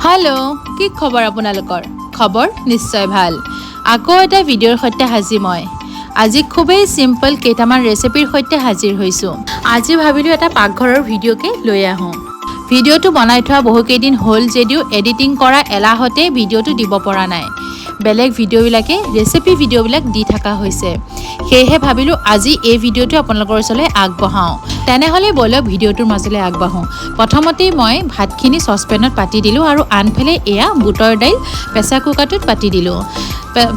hello কি খবৰ আপোনালোকৰ খবৰ নিশ্চয় ভাল আকৌ এটা ভিডিঅ'ৰ সৈতে হাজিৰ মই আজি খুবেই সিম্পল কেইটামান ৰেচিপিৰ সৈতে হাজিৰ হৈছো আজি ভাবিলো এটা পাকঘৰৰ ভিডিঅ'কে লৈ আহো ভিডিঅ'টো বনাই থোৱা বহু কেইদিন হ'ল যদিও এডিটিং কৰা এলাহতে ভিডিঅ'টো দিব পৰা নাই বেলেগ ভিডিঅ'বিলাকে ৰেচিপি ভিডিঅ'বিলাক দি থকা হৈছে সেয়েহে ভাবিলো আজি এই ভিডিঅ'টো আপোনালোকৰ ওচৰলৈ আগবঢ়াও তেনেহলে বলক ভিডিঅ'টোৰ মাজলৈ আগবাঢ়ো প্ৰথমতে মই ভাতখিনি সসপেনত পাতি দিলো আৰু আনফালে এয়া বুটৰ দাইল প্ৰেছাৰ কুকাৰটোত পাতি দিলো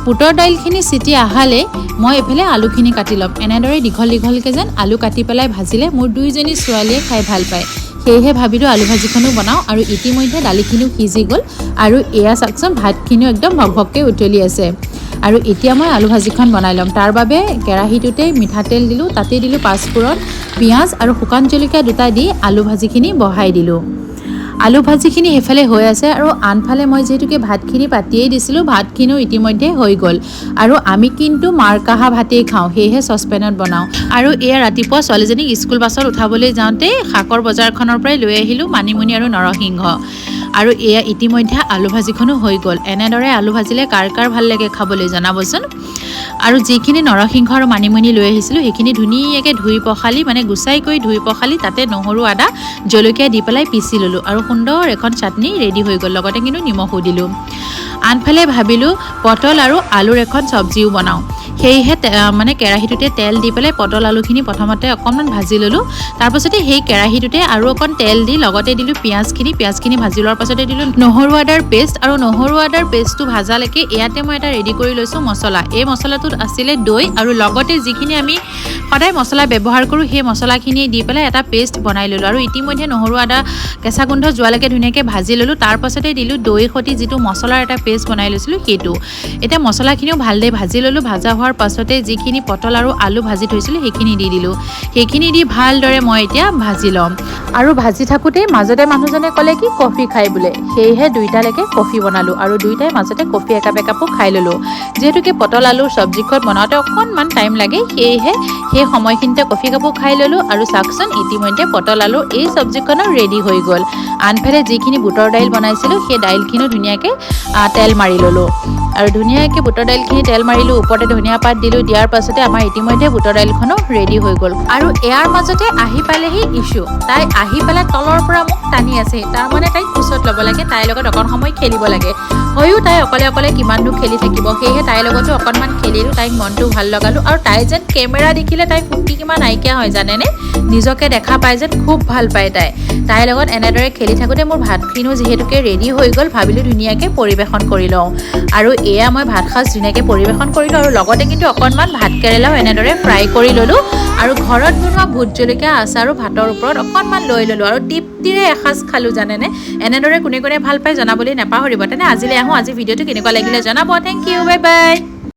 বুটৰ দাইলখিনি সিটি আহালে মই এফালে আলুখিনি কাটি লম এনেদৰে দীঘল দীঘলকৈ যেন আলু কাটি পেলাই ভাজিলে মোৰ দুইজনী ছোৱালীয়ে খাই ভাল পায় সেয়েহে ভাবিলো আলু ভাজিখনো বনাও আৰু ইতিমধ্যে দালিখিনিও সিজি গ'ল আৰু এয়া চাকচোন ভাতখিনিও একদম ভকভককৈ উতলি আছে আৰু এতিয়া মই আলু ভাজিখন বনাই লম তাৰ বাবে কেৰাহীটোতে মিঠাতেল দিলো তাতে দিলো পাঁচফোৰণ পিঁয়াজ আৰু শুকান জলকীয়া দুটা দি আলু ভাজিখিনি বহাই দিলো আলু ভাজিখিনি হেফালে হৈ আছে আৰু আনফালে মই যেহেতুকে ভাতখিনি পাতিয়েই দিছিলোঁ ভাতখিনিও ইতিমধ্যে হৈ গ'ল আৰু আমি কিন্তু মাৰকাহা ভাতেই খাওঁ সেয়েহে সসপেনত বনাওঁ আৰু এয়া ৰাতিপুৱা ছোৱালীজনীক স্কুল বাছত উঠাবলৈ যাওঁতে শাকৰ বজাৰখনৰ পৰাই লৈ আহিলোঁ মানিমুনি আৰু নৰসিংহ আৰু এয়া ইতিমধ্যে আলু ভাজিখনো হৈ গ'ল এনেদৰে আলু ভাজিলে কাৰ কাৰ ভাল লাগে খাবলৈ জনাবচোন আৰু যিখিনি নৰসিংহ আৰু মানিমুনি লৈ আহিছিলোঁ সেইখিনি ধুনীয়াকৈ ধুই পখালি মানে গুচাই কৰি ধুই পখালি তাতে নহৰু আদা জলকীয়া দি পেলাই পিচি ল'লোঁ আৰু সুন্দৰ এখন চাটনি ৰেডি হৈ গ'ল লগতে কিন্তু নিমখো দিলোঁ আনফালে ভাবিলোঁ পটল আৰু আলুৰ এখন চব্জিও বনাওঁ সেয়েহে মানে কেৰাহীটোতে তেল দি পেলাই পটল আলুখিনি প্ৰথমতে অকণমান ভাজি ল'লোঁ তাৰপাছতে সেই কেৰাহীটোতে আৰু অকণ তেল দি লগতে দিলোঁ পিঁয়াজখিনি ভাজি লোৱাৰ পাছতে দিলোঁ নহৰু আদাৰ পেষ্ট আৰু নহৰু আদাৰ পেষ্টটো ভাজালৈকে ইয়াতে মই এটা ৰেডি কৰি লৈছোঁ মছলা এই মছলাটোত আছিলে দৈ আৰু লগতে যিখিনি আমি সদায় মছলা ব্যৱহাৰ কৰোঁ সেই মছলাখিনি দি পেলাই এটা পেষ্ট বনাই ল'লোঁ আৰু ইতিমধ্যে নহৰু আদা কেঁচা গোন্ধ যোৱালৈকে ধুনীয়াকৈ ভাজি ল'লোঁ তাৰপাছতে দিলোঁ দৈ সৈতে যিটো মছলাৰ এটা পেষ্ট বনাই লৈছিলোঁ সেইটো এতিয়া মছলাখিনিও ভালদৰে ভাজি ল'লোঁ ভাজা হোৱাৰ পাছতে যিখিনি পটল আৰু আলু ভাজি থৈছিলোঁ সেইখিনি দি দিলোঁ সেইখিনি দি ভালদৰে মই এতিয়া ভাজি ল'ম আৰু ভাজি থাকোঁতেই মাজতে মানুহজনে ক'লে কি কফি খাই বোলে সেয়েহে দুইটালৈকে কফি বনালোঁ আৰু দুইটাই মাজতে কফি একাপো খাই ল'লোঁ যিহেতুকে পটল আলুৰ চব্জিখন বনাওঁতে অকণমান টাইম লাগে সেয়েহে সেই সময়খিনিতে কফি কাপো খাই ল'লোঁ আৰু চাওকচোন ইতিমধ্যে পটল আলু এই চব্জিখনো ৰেডি হৈ গ'ল আনফালে যিখিনি বুটৰ দাইল বনাইছিলোঁ সেই দাইলখিনিও ধুনীয়াকৈ তেল মাৰি ল'লোঁ আৰু ধুনীয়াকৈ বুটৰ দাইলখিনি তেল মাৰিলোঁ ওপৰতে ধনিয়া পাত দিলোঁ দিয়াৰ পাছতে আমাৰ ইতিমধ্যে বুটৰ দাইলখনো ৰেডি হৈ গ'ল আৰু ইয়াৰ মাজতে আহি পালেহি ইছ্যু তাই আহি পেলাই তলৰ পৰা মোক টানি আছে তাৰমানে তাইক কোচত ল'ব লাগে তাইৰ লগত অকণ সময় খেলিব লাগে হয়ো তাই অকলে কিমাননো খেলি থাকিব সেয়েহে তাইৰ লগতো অকণমান খেলিলোঁ তাইক মনটো ভাল লগালোঁ আৰু তাই যেন কেমেৰা দেখিলে তাই ফুটি কিমান নাইকিয়া হয় জানেনে নিজকে দেখা পাই যেন খুব ভাল পায় তাইৰ লগত এনেদৰে খেলি থাকোঁতে মোৰ ভাতখিনিও যিহেতুকে ৰেডি হৈ গ'ল ভাবিলোঁ ধুনীয়াকৈ পৰিৱেশন কৰি লওঁ আৰু এয়া মই ভাত সাজ ধুনীয়াকৈ পৰিৱেশন কৰিলোঁ আৰু লগতে কিন্তু অকণমান ভাত কেৰেলাও এনেদৰে ফ্ৰাই কৰি ল'লোঁ আৰু ঘৰত বনোৱা ভোট জলকীয়া আচাৰো ভাতৰ ওপৰত অকণমান লৈ ল'লোঁ আৰু তৃপ্তিৰে এসাঁজ খালোঁ জানেনে এনেদৰে কোনে কোনে ভাল পায় জনাবলৈ নাপাহৰিব তেনে আজিলৈ আহোঁ আজি ভিডিঅ'টো কেনেকুৱা লাগিলে জনাব থেংক ইউ বাই বাই